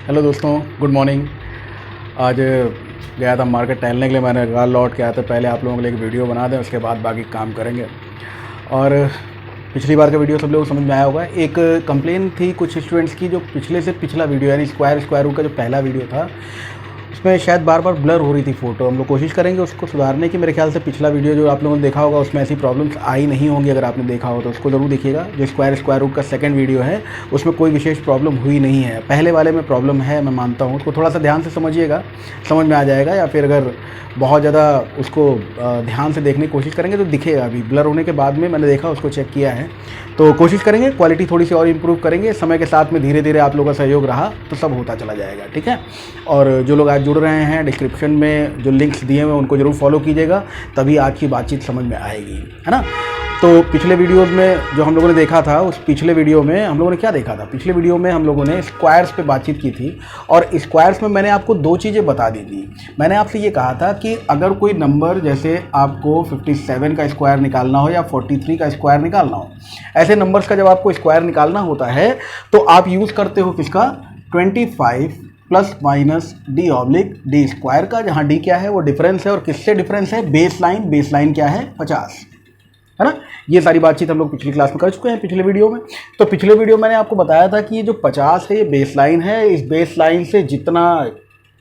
Hello दोस्तों, good morning. आज गया था मार्केट टहलने के लिए। मैंने घर लौट के आया था, पहले आप लोगों के लिए एक वीडियो बना दें, उसके बाद बाकी काम करेंगे। और पिछली बार का वीडियो सब लोगों को समझ में आया होगा। एक कंप्लेन थी कुछ स्टूडेंट्स की, जो पिछले से पिछला वीडियो यानी स्क्वायर रूट का जो पहला वीडियो था, उसमें शायद बार बार ब्लर हो रही थी फ़ोटो। हम लोग कोशिश करेंगे उसको सुधारने की। मेरे ख्याल से पिछला वीडियो जो आप लोगों ने देखा होगा उसमें ऐसी प्रॉब्लम्स आई नहीं होंगी। अगर आपने देखा हो तो उसको ज़रूर देखिएगा। जो स्क्वायर रूट का सेकंड वीडियो है उसमें कोई विशेष प्रॉब्लम हुई नहीं है। पहले वाले में प्रॉब्लम है, मैं मानता हूँ। उसको थोड़ा सा ध्यान से समझिएगा, समझ में आ जाएगा। या फिर अगर बहुत ज़्यादा उसको ध्यान से देखने की कोशिश करेंगे तो दिखेगा भी। ब्लर होने के बाद में मैंने देखा, उसको चेक किया है। तो कोशिश करेंगे, क्वालिटी थोड़ी सी और इम्प्रूव करेंगे। समय के साथ में धीरे धीरे आप लोगों का सहयोग रहा तो सब होता चला जाएगा, ठीक है। और जो लोग आज जुड़ रहे हैं, डिस्क्रिप्शन में जो लिंक्स दिए हुए हैं उनको ज़रूर फॉलो कीजिएगा, तभी आज की बातचीत समझ में आएगी, है ना। तो पिछले वीडियोज़ में जो हम लोगों ने देखा था, उस पिछले वीडियो में हम लोगों ने क्या देखा था? पिछले वीडियो में हम लोगों ने स्क्वायर्स पे बातचीत की थी। और स्क्वायर्स में मैंने आपको दो चीज़ें बता दी थी। मैंने आपसे ये कहा था कि अगर कोई नंबर, जैसे आपको 57 का स्क्वायर निकालना हो या 43 का स्क्वायर निकालना हो, ऐसे नंबर्स का जब आपको स्क्वायर निकालना होता है तो आप यूज़ करते हो किसका? 25 प्लस माइनस डी स्क्वायर का, जहाँ डी क्या है? वो डिफरेंस है। और किससे डिफरेंस है? बेस लाइन क्या है? 50, है ना। ये सारी बातचीत हम लोग पिछली क्लास में कर चुके हैं, पिछले वीडियो में। तो पिछले वीडियो मैंने आपको बताया था कि ये जो 50 है ये बेस लाइन है। इस बेस लाइन से जितना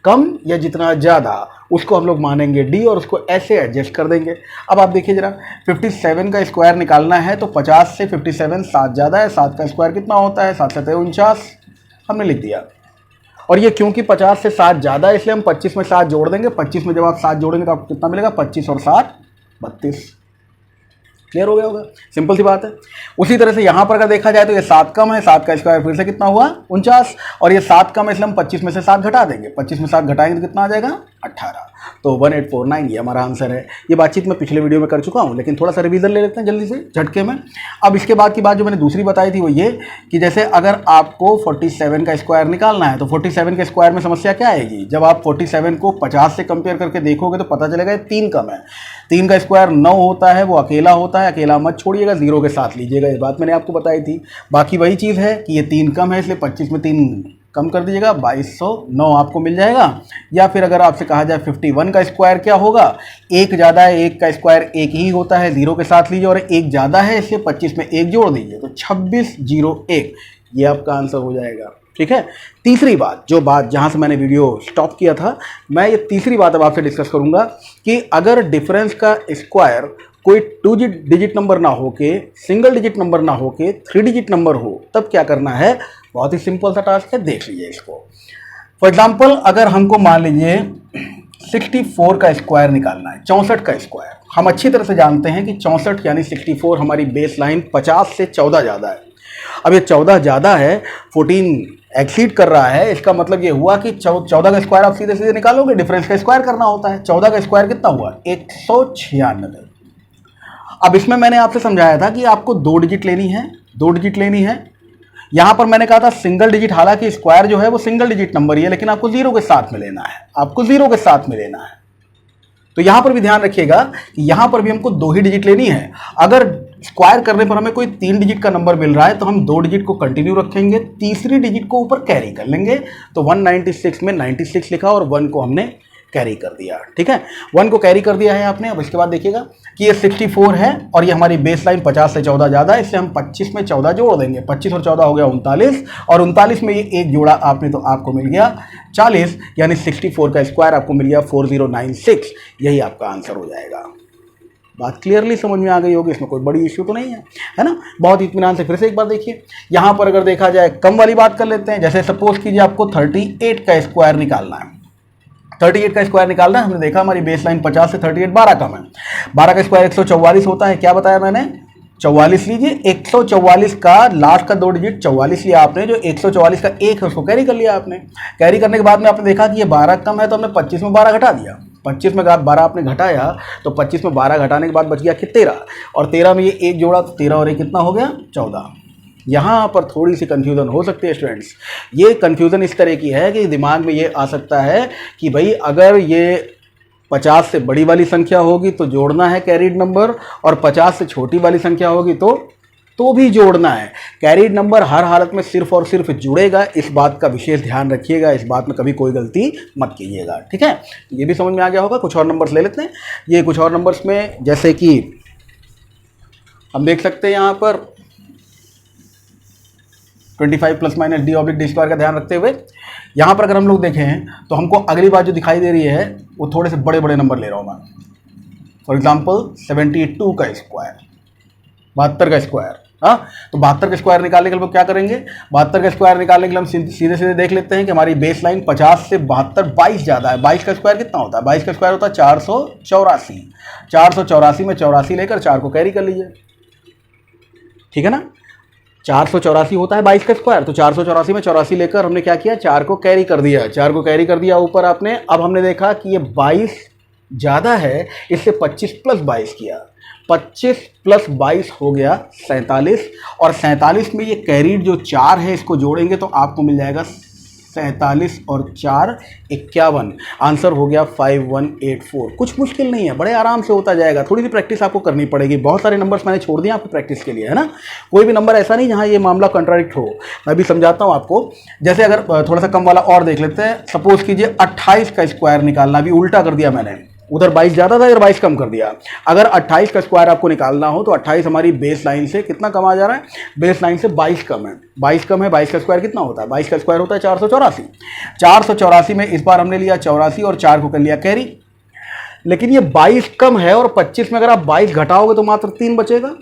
कम या जितना ज़्यादा उसको हम लोग मानेंगे डी, और उसको ऐसे एडजस्ट कर देंगे। अब आप देखिए जरा, 57 का स्क्वायर निकालना है तो 50 से 57 7 ज़्यादा है। 7 का स्क्वायर कितना होता है? 7 7 49, हमने लिख दिया। और ये क्योंकि 50 से 7 ज़्यादा है इसलिए हम 25 में 7 जोड़ देंगे। 25 में जब आप 7 जोड़ेंगे तो आपको कितना मिलेगा? 25 और 7 32। क्लियर हो गया होगा? सिंपल सी बात है। उसी तरह से यहाँ पर अगर देखा जाए तो ये 7 कम है, 7 का स्क्वायर फिर से कितना हुआ? 49। और ये 7 कम है इसलिए हम 25 में से 7 घटा देंगे। 25 में 7 घटाएंगे तो कितना आ जाएगा? 18। तो 1849 ये हमारा आंसर है। ये बातचीत मैं पिछले वीडियो में कर चुका हूँ, लेकिन थोड़ा सा रिवीजन ले लेते हैं जल्दी से झटके में। अब इसके बाद की बात जो मैंने दूसरी बताई थी वो ये कि जैसे अगर आपको 47 का स्क्वायर निकालना है तो 47 के स्क्वायर में समस्या क्या आएगी? जब आप 47 को 50 से कंपेयर करके देखोगे तो पता चलेगा 3 कम है। 3 का स्क्वायर 9 होता है, वो अकेला होता है। अकेला मत छोड़िएगा, 0 के साथ लीजिएगा। ये बात मैंने आपको बताई थी। बाकी वही चीज़ है कि ये 3 कम है इसलिए 25 में 3 कम कर दीजिएगा, 2209 आपको मिल जाएगा। या फिर अगर आपसे कहा जाए 51 का स्क्वायर क्या होगा? 1 ज़्यादा है, 1 का स्क्वायर 1 ही होता है, 0 के साथ लीजिए। और 1 ज़्यादा है इसलिए 25 में 1 जोड़ दीजिए, तो 2601 ये आपका आंसर हो जाएगा, ठीक है। तीसरी बात, जो बात जहाँ से मैंने वीडियो स्टॉप किया था, मैं ये तीसरी बात अब आपसे डिस्कस करूँगा कि अगर डिफरेंस का स्क्वायर कोई 2 डिजिट नंबर ना हो के, सिंगल डिजिट नंबर ना हो के 3 डिजिट नंबर हो, तब क्या करना है? बहुत ही सिंपल सा टास्क है, देख लीजिए इसको। फॉर एग्जाम्पल, अगर हमको मान लीजिए 64 का स्क्वायर निकालना है, 64 का स्क्वायर। हम अच्छी तरह से जानते हैं कि 64 यानी 64 हमारी बेस लाइन 50 से 14 ज़्यादा है। अब ये 14 ज़्यादा है, 14 एक्सीड कर रहा है, इसका मतलब ये हुआ कि 14 का स्क्वायर आप सीधे सीधे निकालोगे, डिफरेंस का स्क्वायर करना होता है। 14 का स्क्वायर कितना हुआ? 196। अब इसमें मैंने आपसे समझाया था कि आपको 2 डिजिट लेनी है, 2 डिजिट लेनी है। यहां पर मैंने कहा था सिंगल डिजिट, हालांकि स्क्वायर जो है वो सिंगल डिजिट नंबर ही है, लेकिन आपको 0 के साथ में लेना है, आपको 0 के साथ में लेना है। तो यहां पर भी ध्यान रखिएगा कि यहां पर भी हमको 2 ही डिजिट लेनी है। अगर स्क्वायर करने पर हमें कोई 3 डिजिट का नंबर मिल रहा है तो हम 2 डिजिट को कंटिन्यू रखेंगे, तीसरी डिजिट को ऊपर कैरी कर लेंगे। तो 196 में 96 लिखा और 1 को हमने कैरी कर दिया, ठीक है। 1 को कैरी कर दिया है आपने। अब इसके बाद देखिएगा कि ये 64 है और ये हमारी बेस लाइन 50 से 14 ज़्यादा है, इससे हम 25 में 14 जोड़ देंगे। 25 और 14 हो गया 39, और 39 में ये 1 जोड़ा आपने तो आपको मिल गया 40, यानी 64 का स्क्वायर आपको मिल गया 4096। यही आपका आंसर हो जाएगा। बात क्लियरली समझ में आ गई होगी, इसमें कोई बड़ी इश्यू तो नहीं है ना। बहुत इत्मीनान से फिर से एक बार देखिए। यहाँ पर अगर देखा जाए, कम वाली बात कर लेते हैं। जैसे सपोज कीजिए आपको 38 का स्क्वायर निकालना है। 38 का स्क्वायर निकालना है। हमने देखा हमारी बेस लाइन 50 से 38 12 कम है। 12 का स्क्वायर 144 होता है। क्या बताया मैंने? 44 लीजिए। 144 का लास्ट का 2 डिजिट 44 लिया आपने। जो 144 का 1 है उसको कैरी कर लिया आपने। कैरी करने के बाद में आपने देखा कि ये 12 कम है तो हमने 25 में 12 घटा दिया। 25 में 12 आपने घटाया तो 25 में 12 घटाने के बाद बच गया कि 13, और 13 में ये 1 जोड़ा तो 13 और 1 कितना हो गया? 14। यहाँ पर थोड़ी सी कंफ्यूजन हो सकती है स्टूडेंट्स। ये कंफ्यूजन इस तरह की है कि दिमाग में ये आ सकता है कि भाई अगर ये 50 से बड़ी वाली संख्या होगी तो जोड़ना है कैरीड नंबर, और 50 से छोटी वाली संख्या होगी तो तो भी जोड़ना है। कैरिड नंबर हर हालत में सिर्फ और सिर्फ जुड़ेगा, इस बात का विशेष ध्यान रखिएगा, इस बात में कभी कोई गलती मत कीजिएगा, ठीक है। ये भी समझ में आ गया होगा। कुछ और नंबर्स ले लेते हैं। ये कुछ और नंबर्स में जैसे कि हम देख सकते हैं यहाँ पर 25 plus minus D oblique D square का ध्यान रखते हुए यहाँ पर अगर हम लोग देखें तो हमको अगली बात जो दिखाई दे रही है वो थोड़े से बड़े बड़े नंबर ले रहा हूँ मैं। फॉर एग्जाम्पल 72 का स्क्वायर, 72 का स्क्वायर। हाँ, तो 72 का स्क्वायर निकालने के लिए क्या करेंगे, 72 का स्क्वायर निकालने के लिए हम सीधे सीधे देख लेते हैं कि हमारी बेस लाइन 50 से 72 22 ज़्यादा है। 22 का स्क्वायर कितना होता है, 22 का स्क्वायर होता है 484। 484 में 84 लेकर 4 को कैरी कर लीजिए, ठीक है ना। 484 होता है 22 का स्क्वायर, तो 484 में 84 लेकर हमने क्या किया, 4 को कैरी कर दिया, 4 को कैरी कर दिया ऊपर आपने। अब हमने देखा कि ये 22 ज़्यादा है, इससे 25 प्लस 22 किया, 25 प्लस 22 हो गया 47, और 47 में ये कैरीड जो 4 है इसको जोड़ेंगे तो आपको मिल जाएगा 47 और 4 51। आंसर हो गया 5184। कुछ मुश्किल नहीं है, बड़े आराम से होता जाएगा, थोड़ी सी प्रैक्टिस आपको करनी पड़ेगी। बहुत सारे नंबर्स मैंने छोड़ दिए आपको प्रैक्टिस के लिए, है ना। कोई भी नंबर ऐसा नहीं जहाँ ये मामला कॉन्ट्राडिक्ट हो। मैं भी समझाता हूँ आपको। जैसे अगर थोड़ा सा कम वाला और देख लेते हैं। सपोज कीजिए 28 का स्क्वायर निकालना, अभी उल्टा कर दिया मैंने, उधर 22 ज़्यादा था, इधर 22 कम कर दिया। अगर 28 का स्क्वायर आपको निकालना हो तो 28 हमारी बेस लाइन से कितना कम आ जा रहा है, बेस लाइन से 22 कम है, 22 कम है। 22 का स्क्वायर कितना होता है, 22 का स्क्वायर होता है 484। 484 में इस बार हमने लिया 84 और 4 को कर लिया कैरी। लेकिन ये 22 कम है और 25 में अगर आप 22 घटाओगे तो मात्र 3 बचेगा।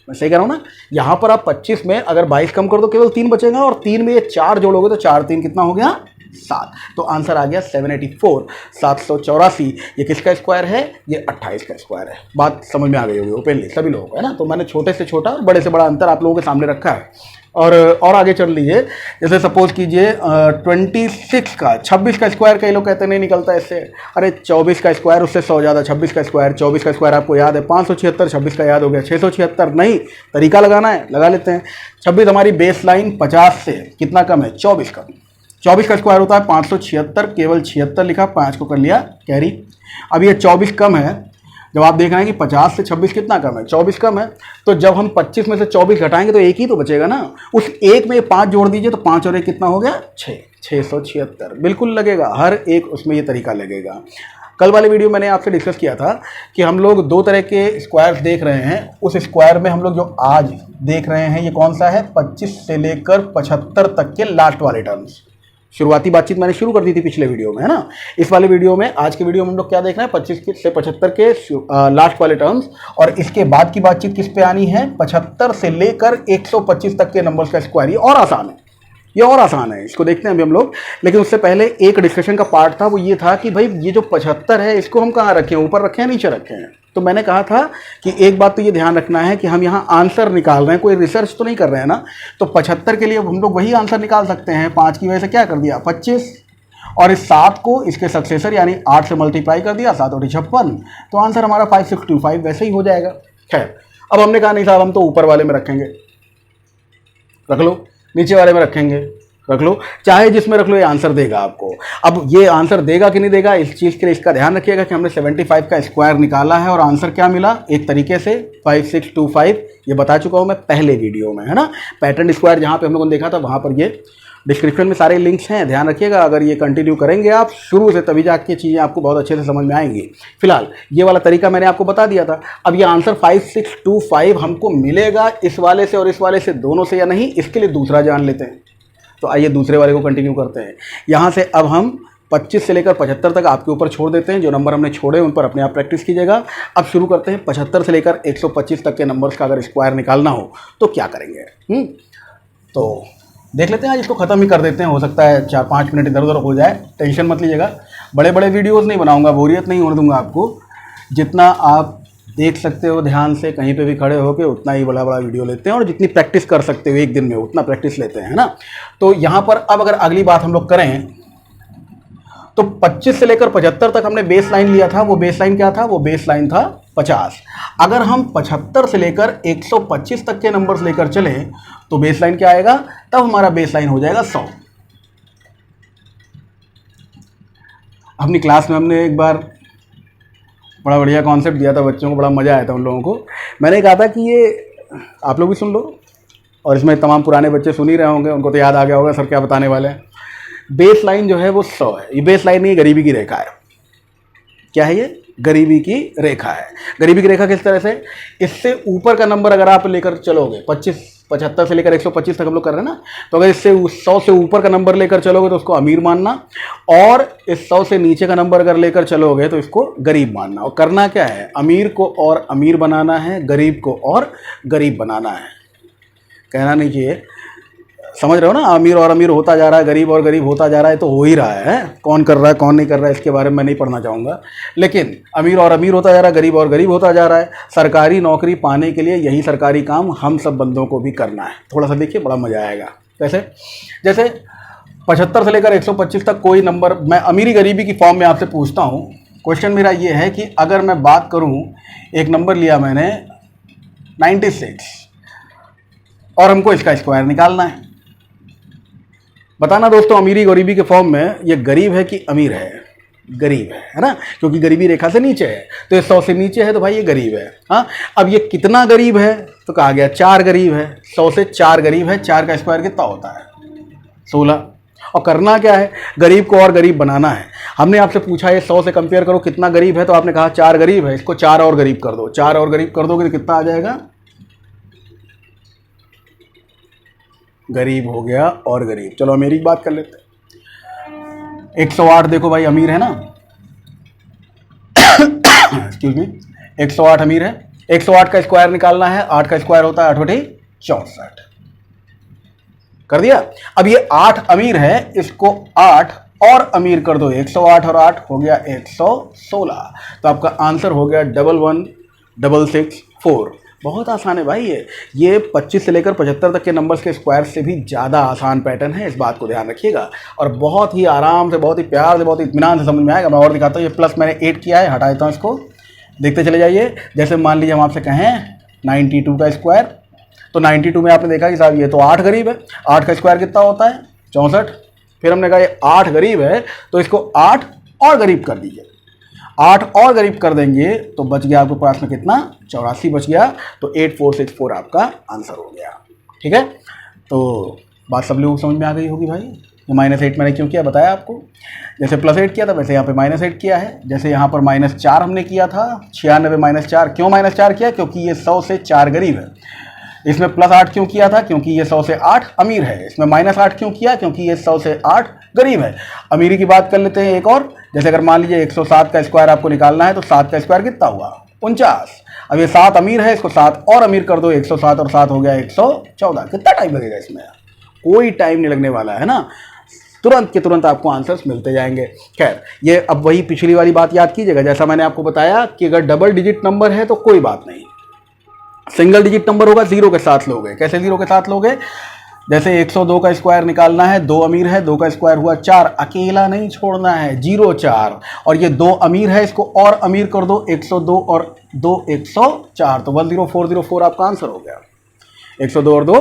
मैं सही कह रहा हूँ ना। यहाँ पर आप 25 में अगर 22 कम कर दो केवल 3 बचेगा, और 3 में ये 4 जोड़ोगे तो 4 3 कितना हो गया, 7। तो आंसर आ गया 784, 784। ये किसका स्क्वायर है, ये 28 का स्क्वायर है। बात समझ में आ गई होगी ओपनली सभी लोगों को, है ना। तो मैंने छोटे से छोटा और बड़े से बड़ा अंतर आप लोगों के सामने रखा है। और आगे चल लीजिए। जैसे सपोज कीजिए 26 का 26 का स्क्वायर, कई लोग कहते नहीं निकलता इससे। अरे 24 का स्क्वायर उससे 100 ज़्यादा, 26 का स्क्वायर, 24 का स्क्वायर आपको याद है 576, 26 का याद हो गया 676। नहीं, तरीका लगाना है, लगा लेते हैं। 26 हमारी बेस लाइन 50 से कितना कम है, 24 कम। 24 का स्क्वायर होता है 576, केवल 76 लिखा, 5 को कर लिया कैरी। अब ये 24 कम है, जब आप देख रहे हैं कि 50 से 26 कितना कम है, 24 कम है, तो जब हम 25 में से 24 घटाएंगे तो एक ही तो बचेगा ना। उस एक में 5 जोड़ दीजिए तो 5 और 1 कितना हो गया, 6, 676। बिल्कुल लगेगा, हर एक उसमें ये तरीका लगेगा। कल वाले वीडियो मैंने आपसे डिस्कस किया था कि हम लोग 2 तरह के स्क्वायर्स देख रहे हैं। उस स्क्वायर में हम लोग जो आज देख रहे हैं ये कौन सा है, 25 से लेकर 75 तक के लास्ट वाले टर्म्स। शुरुआती बातचीत मैंने शुरू कर दी थी पिछले वीडियो में, है ना। इस वाले वीडियो में, आज के वीडियो में हम लोग क्या देख रहे हैं, 25 से 75 के लास्ट वाले टर्म्स। और इसके बाद की बातचीत किस पे आनी है, 75 से लेकर 125 तक के नंबर्स का स्क्वायर। ये और आसान है, ये और आसान है, इसको देखते हैं अभी हम लोग। लेकिन उससे पहले एक डिस्कशन का पार्ट था, वो ये था कि भाई ये जो 75 है इसको हम कहाँ रखें, ऊपर रखें या नीचे रखें। तो मैंने कहा था कि एक बात तो ये ध्यान रखना है कि हम यहाँ आंसर निकाल रहे हैं, कोई रिसर्च तो नहीं कर रहे हैं ना। तो 75 के लिए हम लोग वही आंसर निकाल सकते हैं। 5 की वजह से क्या कर दिया, 25, और इस 7 को इसके सक्सेसर यानी 8 से मल्टीप्लाई कर दिया, 7 और 56, तो आंसर हमारा 5625 वैसे ही हो जाएगा। खैर, अब हमने कहा नहीं साहब हम तो ऊपर वाले में रखेंगे, रख लो, नीचे वाले में रखेंगे, रख लो, चाहे जिसमें रख लो, ये आंसर देगा आपको। अब ये आंसर देगा कि नहीं देगा, इस चीज़ के लिए इसका ध्यान रखिएगा कि हमने 75 का स्क्वायर निकाला है और आंसर क्या मिला, एक तरीके से 5625। ये बता चुका हूँ मैं पहले वीडियो में, है ना। पैटर्न स्क्वायर जहाँ पे हम लोगों ने देखा था वहाँ पर ये डिस्क्रिप्शन में सारे लिंक्स हैं, ध्यान रखिएगा। अगर ये कंटिन्यू करेंगे आप शुरू से, तभी जाके चीज़ें आपको बहुत अच्छे से समझ में आएंगी। फिलहाल ये वाला तरीका मैंने आपको बता दिया था। अब ये आंसर 5625 हमको मिलेगा इस वाले से और इस वाले से, दोनों से या नहीं, इसके लिए दूसरा जान लेते हैं। तो आइए दूसरे वाले को कंटिन्यू करते हैं। यहाँ से अब हम 25 से लेकर 75 तक आपके ऊपर छोड़ देते हैं। जो नंबर हमने छोड़े उन पर अपने आप प्रैक्टिस कीजिएगा। अब शुरू करते हैं 75 से लेकर 125 तक के नंबर्स का अगर स्क्वायर निकालना हो तो क्या करेंगे। तो देख लेते हैं, आज इसको ख़त्म ही कर देते हैं। हो सकता है 4-5 मिनट इधर उधर हो जाए, टेंशन मत लीजिएगा। बड़े बड़े वीडियोज़ नहीं बनाऊँगा, बोरियत नहीं होने दूँगा आपको। जितना आप देख सकते हो ध्यान से कहीं पे भी खड़े होकर, उतना ही बड़ा बड़ा वीडियो लेते हैं, और जितनी प्रैक्टिस कर सकते हो एक दिन में उतना प्रैक्टिस लेते हैं, है ना। तो यहाँ पर अब अगर अगली बात हम लोग करें तो 25 से लेकर 75 तक हमने बेस लाइन लिया था। वो बेस लाइन क्या था, वो बेस लाइन था 50। अगर हम 75 से लेकर 125 तक के नंबर्स लेकर चलें तो बेस लाइन क्या आएगा, तब हमारा बेस लाइन हो जाएगा 100। अपनी क्लास में हमने एक बार बड़ा बढ़िया कॉन्सेप्ट दिया था बच्चों को, बड़ा मज़ा आया था उन लोगों को। मैंने कहा था कि ये आप लोग भी सुन लो, और इसमें तमाम पुराने बच्चे सुन ही रहे होंगे, उनको तो याद आ गया होगा सर क्या बताने वाले हैं। बेस लाइन जो है वो 100 है। ये बेस लाइन नहीं, गरीबी की रेखा है। क्या है ये? गरीबी की रेखा है। गरीबी की रेखा किस तरह से? इससे ऊपर का नंबर अगर आप लेकर चलोगे, 75 से लेकर 125 तक हम लोग कर रहे हैं ना, तो अगर इससे 100 से ऊपर का नंबर लेकर चलोगे तो उसको अमीर मानना, और इस 100 से नीचे का नंबर अगर लेकर चलोगे तो इसको गरीब मानना। और करना क्या है? अमीर को और अमीर बनाना है, गरीब को और गरीब बनाना है। कहना नहीं चाहिए, समझ रहे हो ना? अमीर और अमीर होता जा रहा है, गरीब और गरीब होता जा रहा है, तो हो ही रहा है। कौन कर रहा है कौन नहीं कर रहा है इसके बारे में मैं नहीं पढ़ना चाहूँगा, लेकिन अमीर और अमीर होता जा रहा है, गरीब और गरीब होता जा रहा है। सरकारी नौकरी पाने के लिए यही सरकारी काम हम सब बंदों को भी करना है। थोड़ा सा देखिए, बड़ा मज़ा आएगा। कैसे? जैसे 75 से लेकर 125 तक कोई नंबर, मैं अमीरी गरीबी की फॉर्म में आपसे पूछता हूँ। क्वेश्चन मेरा ये है कि अगर मैं बात करूँ, एक नंबर लिया मैंने 96, और हमको इसका स्क्वायर निकालना है। बताना दोस्तों, अमीरी गरीबी के फॉर्म में ये गरीब है कि अमीर है? गरीब है ना, क्योंकि गरीबी रेखा से नीचे है, तो ये 100 से नीचे है, तो भाई ये गरीब है। हाँ, अब ये कितना गरीब है? तो कहा गया 4 गरीब है। 100 से 4 गरीब है। 4 का स्क्वायर कितना होता है? 16। और करना क्या है? गरीब को और गरीब बनाना है। हमने आपसे पूछा ये 100 से कंपेयर करो कितना गरीब है, तो आपने कहा 4 गरीब है, इसको 4 और गरीब कर दो। 4 और गरीब कर दोगे तो कितना आ जाएगा? गरीब हो गया और गरीब। चलो अमीरी की बात कर लेते हैं। 108 देखो भाई, अमीर है ना, एक्सक्यूज मी, 108 अमीर है। 108 का स्क्वायर निकालना है। 8 का स्क्वायर होता है 8 बटे 64। कर दिया। अब ये 8 अमीर है, इसको 8 और अमीर कर दो। 108 और 8 हो गया 116। तो आपका आंसर हो गया 11664। बहुत आसान है भाई ये 25 से लेकर 75 तक के नंबर्स के स्क्वायर से भी ज़्यादा आसान पैटर्न है, इस बात को ध्यान रखिएगा। और बहुत ही आराम से, बहुत ही प्यार से, बहुत ही इत्मीनान से समझ में आएगा। मैं और दिखाता हूँ। ये प्लस मैंने 8 किया है, हटा देता हूँ इसको, देखते चले जाइए। जैसे मान लीजिए हम आपसे कहें 92 का स्क्वायर, तो 92 में आपने देखा कि साहब ये तो 8 गरीब है। 8 का स्क्वायर कितना होता है? 64। फिर हमने कहा ये 8 गरीब है, तो इसको 8 और गरीब कर दीजिए। 8 और गरीब कर देंगे तो बच गया आपके पास में कितना? 84 बच गया। तो 8464 आपका आंसर हो गया। ठीक है, तो बात सब लोगों को समझ में आ गई होगी भाई। ये -8 मैंने क्यों किया बताया आपको। जैसे +8 किया था वैसे यहाँ पे -8 किया है। जैसे यहाँ पर -4 हमने किया था, 96 -4। क्यों -4 किया? क्योंकि ये 100 से 4 गरीब है। इसमें +8 क्यों किया था? क्योंकि ये 100 से 8 अमीर है। इसमें -8 क्यों किया? क्योंकि ये 100 से 8 गरीब है। अमीरी की बात कर लेते हैं एक और। जैसे अगर मान लीजिए 107 का स्क्वायर आपको निकालना है, तो 7 का स्क्वायर कितना हुआ? 49। अब ये 7 अमीर है, इसको 7 और अमीर कर दो। 107 और 7 हो गया 114। कितना टाइम लगेगा इसमें? कोई टाइम नहीं लगने वाला है ना, तुरंत के तुरंत आपको आंसर्स मिलते जाएंगे। खैर, ये अब वही पिछली वाली बात याद कीजिएगा। जैसा मैंने आपको बताया कि अगर डबल डिजिट नंबर है तो कोई बात नहीं, सिंगल डिजिट नंबर होगा 0 के साथ लोगे। कैसे 0 के साथ लोगे? जैसे 102 का स्क्वायर निकालना है, 2 अमीर है, 2 का स्क्वायर हुआ 4, अकेला नहीं छोड़ना है, 0 4, और ये 2 अमीर है, इसको और अमीर कर दो। 102 और 2 104, तो 10404 आपका आंसर हो गया। 102 और 2,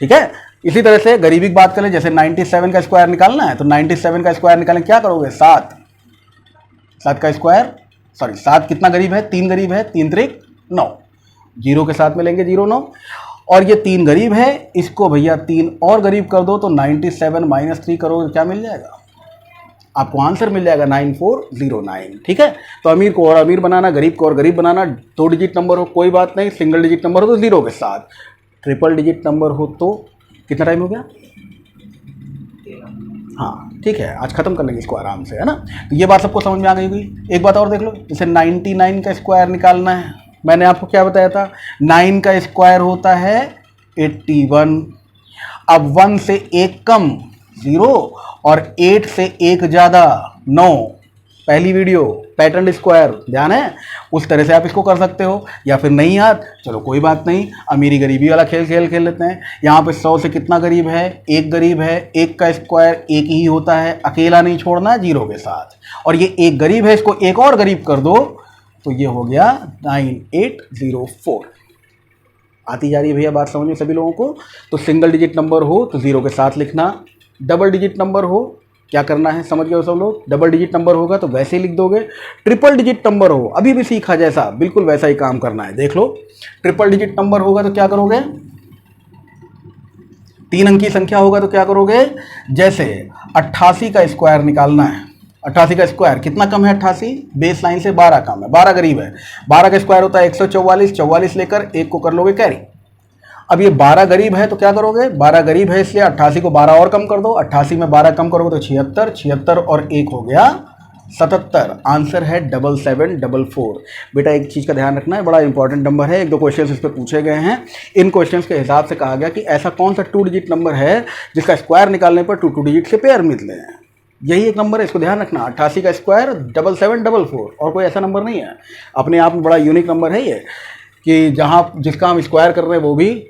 ठीक है। इसी तरह से गरीबी की बात करें, जैसे 97 का स्क्वायर निकालना है, तो 97 का स्क्वायर निकालें, क्या करोगे? 7 का स्क्वायर, सॉरी 7 कितना गरीब है? 3 गरीब है, 3 त्रिक 9, 0 के साथ में लेंगे 0 9, और ये 3 गरीब है, इसको भैया 3 और गरीब कर दो, तो 97 - 3 करोगे, क्या मिल जाएगा? आपको आंसर मिल जाएगा 9409। ठीक है, तो अमीर को और अमीर बनाना, गरीब को और गरीब बनाना। 2 डिजिट नंबर हो कोई बात नहीं, सिंगल डिजिट नंबर हो तो 0 के साथ, ट्रिपल डिजिट नंबर हो तो कितना टाइम हो गया? हाँ ठीक है, आज खत्म कर लेंगे इसको आराम से, है ना। तो ये बात सबको समझ में आ गई होगी। एक बात और देख लो, जैसे 99 का स्क्वायर निकालना है, मैंने आपको क्या बताया था? 9 का स्क्वायर होता है 81। अब 1 से 1 कम 0, और 8 से 1 ज़्यादा 9। पहली वीडियो पैटर्न स्क्वायर ध्यान है, उस तरह से आप इसको कर सकते हो। या फिर नहीं याद, चलो कोई बात नहीं, अमीरी गरीबी वाला खेल लेते हैं। यहाँ पे 100 से कितना गरीब है? 1 गरीब है। 1 का स्क्वायर 1 ही होता है, अकेला नहीं छोड़ना है 0 के साथ, और ये 1 गरीब है, इसको 1 और गरीब कर दो, तो ये हो गया 9804। आती जा रही है भैया बात समझ में सभी लोगों को। तो सिंगल डिजिट नंबर हो तो 0 के साथ लिखना, डबल डिजिट नंबर हो क्या करना है समझ गए सब लोग। डबल डिजिट नंबर होगा तो वैसे ही लिख दोगे, ट्रिपल डिजिट नंबर हो अभी भी सीखा जैसा बिल्कुल वैसा ही काम करना है। देख लो, ट्रिपल डिजिट नंबर होगा तो क्या करोगे, 3 अंक की संख्या होगा तो क्या करोगे, जैसे 88 का स्क्वायर निकालना है। 88 का स्क्वायर कितना कम है, 88 बेस लाइन से 12 कम है, 12 करीब है। 12 का स्क्वायर होता है 144, 44 लेकर 1 को कर लोगे कैरी। अब ये 12 गरीब है तो क्या करोगे, 12 गरीब है इसलिए 88 को 12 और कम कर दो, 88 में 12 कम करोगे तो 76, 76 और 1 हो गया 77। आंसर है 7744। बेटा एक चीज़ का ध्यान रखना है, बड़ा इंपॉर्टेंट नंबर है, 1-2 क्वेश्चंस इस पर पूछे गए हैं। इन क्वेश्चंस के हिसाब से कहा गया कि ऐसा कौन सा 2 डिजिट नंबर है जिसका स्क्वायर निकालने पर 2 डिजिट से पेयर मिलते हैं। यही एक नंबर है, इसको ध्यान रखना। 88 का स्क्वायर 7744, और कोई ऐसा नंबर नहीं है। अपने आप में बड़ा यूनिक नंबर है ये, कि जहाँ जिसका हम स्क्वायर कर रहे हैं वो भी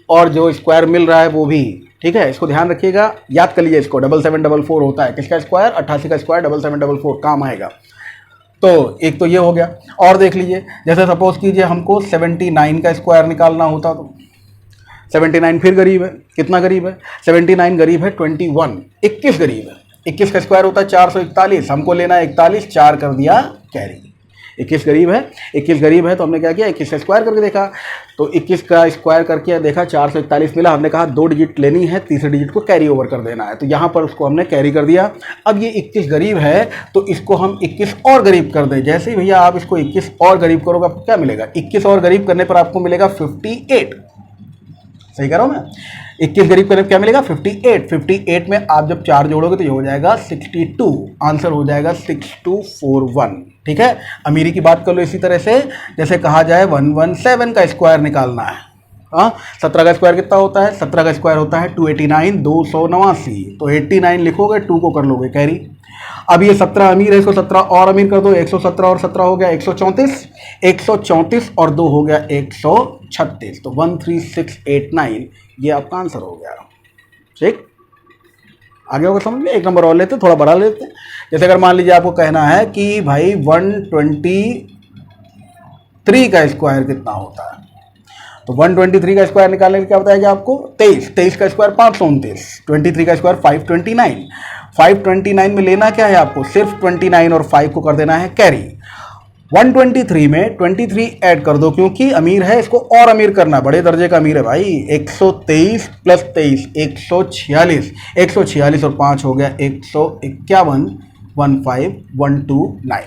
और जो स्क्वायर मिल रहा है वो भी। ठीक है, इसको ध्यान रखिएगा, याद कर लीजिए इसको। 7744 होता है किसका स्क्वायर, 88 का स्क्वायर 7744 काम आएगा। तो एक तो ये हो गया। और देख लीजिए, जैसे सपोज कीजिए हमको 79 का स्क्वायर निकालना होता तो 79 फिर गरीब है, कितना गरीब है, 79 गरीब है 21, 21 गरीब है। 21 का स्क्वायर होता है 441, हमको लेना है 41, 4 कर दिया कैरी। 21 गरीब है, 21 गरीब है तो हमने क्या किया, 21 का स्क्वायर करके देखा, तो 21 का स्क्वायर करके देखा 441 मिला। हमने कहा 2 डिजिट लेनी है, तीसरे डिजिट को कैरी ओवर कर देना है, तो यहाँ पर उसको हमने कैरी कर दिया। अब ये 21 गरीब है तो इसको हम 21 और गरीब कर दें। जैसे ही भैया आप इसको 21 और गरीब करोगे आपको क्या मिलेगा, 21 और गरीब करने पर आपको मिलेगा 58। सही कह रहा हूँ मैं, 21 गरीब करने पर क्या मिलेगा 58। 58 में आप जब 4 जोड़ोगे तो ये हो जाएगा 62। आंसर हो जाएगा 6241। ठीक है, अमीरी की बात कर लो इसी तरह से, जैसे कहा जाए 117 का स्क्वायर निकालना है। हाँ, 17 का स्क्वायर कितना होता है, 17 का स्क्वायर होता है 289, 289, तो 89 लिखोगे, 2 को कर लोगे कैरी। अब ये 17 अमीर है, इसको 17 और अमीर कर दो, 117 और 17 हो गया 134, 134 और 2 हो गया 136, तो 13689 ये आपका आंसर हो गया। ठीक, आगे होगा समझ में। एक नंबर और लेते, थोड़ा बड़ा लेते हैं। जैसे अगर मान लीजिए आपको कहना है कि भाई 123 का स्क्वायर कितना होता है, तो 123 का स्क्वायर निकालने के क्या बताया आपको, 23, 23 का स्क्वायर 529, 23 का स्क्वायर 529। 529 में लेना क्या है आपको, सिर्फ 29 और 5 को कर देना है कैरी। 123 में 23 ऐड कर दो, क्योंकि अमीर है इसको और अमीर करना, बड़े दर्जे का अमीर है भाई। 123 प्लस 23 146, 146 और 5 हो गया 151, 15129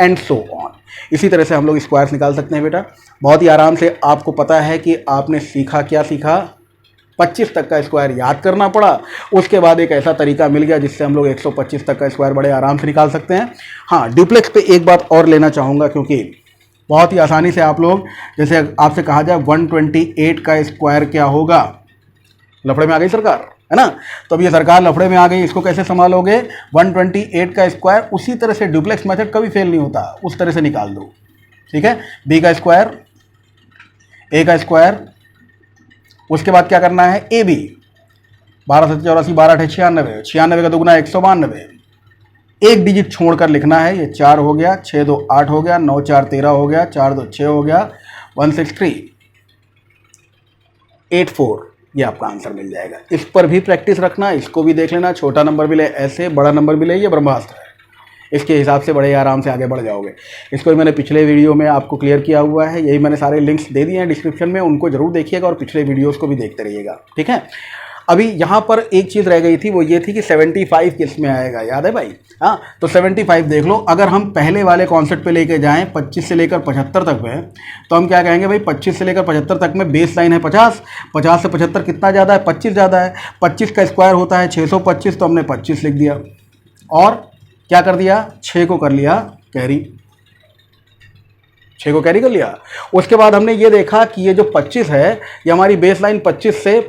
एंड सो ऑन। इसी तरह से हम लोग स्क्वायर्स निकाल सकते हैं बेटा, बहुत ही आराम से। आपको पता है कि आपने सीखा क्या सीखा, 25 तक का स्क्वायर याद करना पड़ा, उसके बाद एक ऐसा तरीका मिल गया जिससे हम लोग 125 तक का स्क्वायर बड़े आराम से निकाल सकते हैं। हाँ, ड्यूप्लेक्स पे एक बात और लेना चाहूँगा, क्योंकि बहुत ही आसानी से आप लोग, जैसे आपसे कहा जाए 128 का स्क्वायर क्या होगा, लफड़े में आ गई सरकार, है ना। तो अब ये सरकार लफड़े में आ गई, इसको कैसे संभालोगे, 128 का स्क्वायर उसी तरह से, ड्यूप्लेक्स मेथड कभी फेल नहीं होता, उस तरह से निकाल दो। ठीक है, बी का स्क्वायर, ए का स्क्वायर, उसके बाद क्या करना है, ए बी, 12 7 84, 12 8 96, 96 का दुगुना 192, एक डिजिट छोड़कर लिखना है, ये 4 हो गया, 6 2 8 हो गया, 9 4 13 हो गया, 4 2 6 हो गया, 16384, ये आपका आंसर मिल जाएगा। इस पर भी प्रैक्टिस रखना, इसको भी देख लेना, छोटा नंबर भी ले ऐसे, बड़ा नंबर भी ले, ये ब्रह्मास्त्र है, इसके हिसाब से बड़े आराम से आगे बढ़ जाओगे। इसको मैंने पिछले वीडियो में आपको क्लियर किया हुआ है, यही मैंने सारे लिंक्स दे दिए हैं डिस्क्रिप्शन में, उनको जरूर देखिएगा और पिछले वीडियोस को भी देखते रहिएगा। ठीक है, अभी यहाँ पर एक चीज़ रह गई थी, वो ये थी कि 75 किस में आएगा, याद है भाई। हाँ, तो 75 देख लो, अगर हम पहले वाले कॉन्सेप्ट पे लेके जाएं 25 से लेकर 75 तक में, तो हम क्या कहेंगे भाई, 25 से लेकर 75 तक में बेस लाइन है 50, 50 से 75 कितना ज़्यादा है, 25 ज़्यादा है। 25 का स्क्वायर होता है 625, तो हमने 25 लिख दिया और क्या कर दिया, 6 को कर लिया कैरी, 6 को कैरी कर लिया। उसके बाद हमने ये देखा कि ये जो 25 है, ये हमारी बेस लाइन 25 से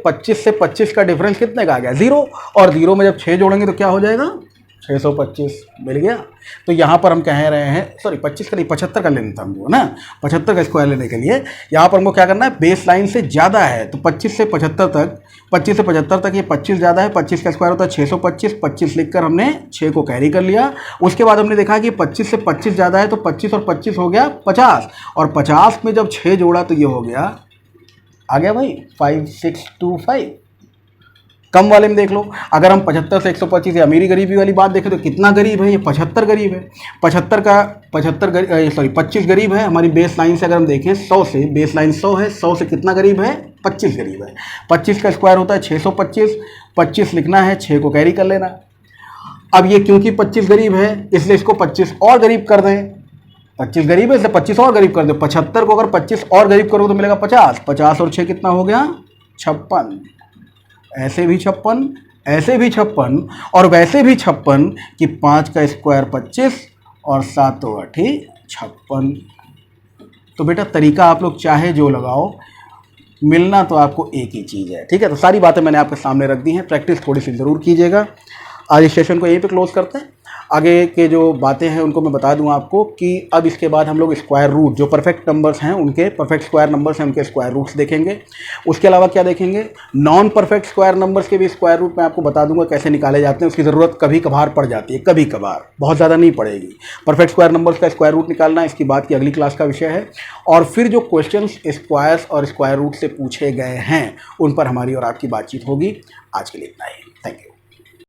25 का डिफरेंस कितने का आ गया, 0, और 0 में जब 6 जोड़ेंगे तो क्या हो जाएगा, 625 मिल गया। तो यहाँ पर हम कह रहे हैं, सॉरी 25 का नहीं 75 का लेना था हमको ना, 75 का स्क्वायर लेने के लिए यहाँ पर हमको क्या करना है, बेस लाइन से ज़्यादा है, तो 25 से 75 तक, 25 से 75 तक ये 25 ज़्यादा है, 25 का स्क्वायर होता है 625, 25 लिखकर हमने 6 को कैरी कर लिया। उसके बाद हमने देखा कि 25 से 25 ज़्यादा है, तो 25 और 25 हो गया 50, और 50 में जब 6 जोड़ा तो ये हो गया, आ गया भाई 5625, कम वाले में देख लो, अगर हम 75 से 125 या अमीरी गरीबी वाली बात देखें तो कितना गरीब है, ये 75 गरीब है। 25 गरीब है। हमारी बेस लाइन से अगर हम देखें 100 से, बेस लाइन 100 है, 100 से कितना गरीब है, 25 गरीब है। 25 का स्क्वायर होता है 625, 25 लिखना है, 6 को कैरी कर लेना। अब ये क्योंकि 25 गरीब है इसलिए इसको 25 और गरीब कर दें, 25 गरीब है इसलिए 25 और गरीब कर दें। 75 को अगर 25 और गरीब करोगे तो मिलेगा 50, 50 और 6 कितना हो गया, 56। ऐसे भी 56, ऐसे भी 56 और वैसे भी 56 कि 5 का स्क्वायर 25 और 7 और 8 56। तो बेटा तरीका आप लोग चाहे जो लगाओ, मिलना तो आपको एक ही चीज़ है, ठीक है। तो सारी बातें मैंने आपके सामने रख दी हैं, प्रैक्टिस थोड़ी सी ज़रूर कीजिएगा। आज इस सेशन को यहीं पे क्लोज करते हैं। आगे के जो बातें हैं उनको मैं बता दूं आपको कि अब इसके बाद हम लोग स्क्वायर रूट, जो परफेक्ट नंबर्स हैं उनके, परफेक्ट स्क्वायर नंबर्स हैं उनके स्क्वायर रूट्स देखेंगे। उसके अलावा क्या देखेंगे, नॉन परफेक्ट स्क्वायर नंबर्स के भी स्क्वायर रूट मैं आपको बता दूंगा कैसे निकाले जाते हैं। उसकी ज़रूरत कभी कभार पड़ जाती है, कभी कभार, बहुत ज़्यादा नहीं पड़ेगी। परफेक्ट स्क्वायर नंबर्स का स्क्वायर रूट निकालना इसकी बात की अगली क्लास का विषय है। और फिर जो क्वेश्चन स्क्वायर्स और स्क्वायर रूट से पूछे गए हैं उन पर हमारी और आपकी बातचीत होगी। आज के लिए इतना ही, थैंक यू।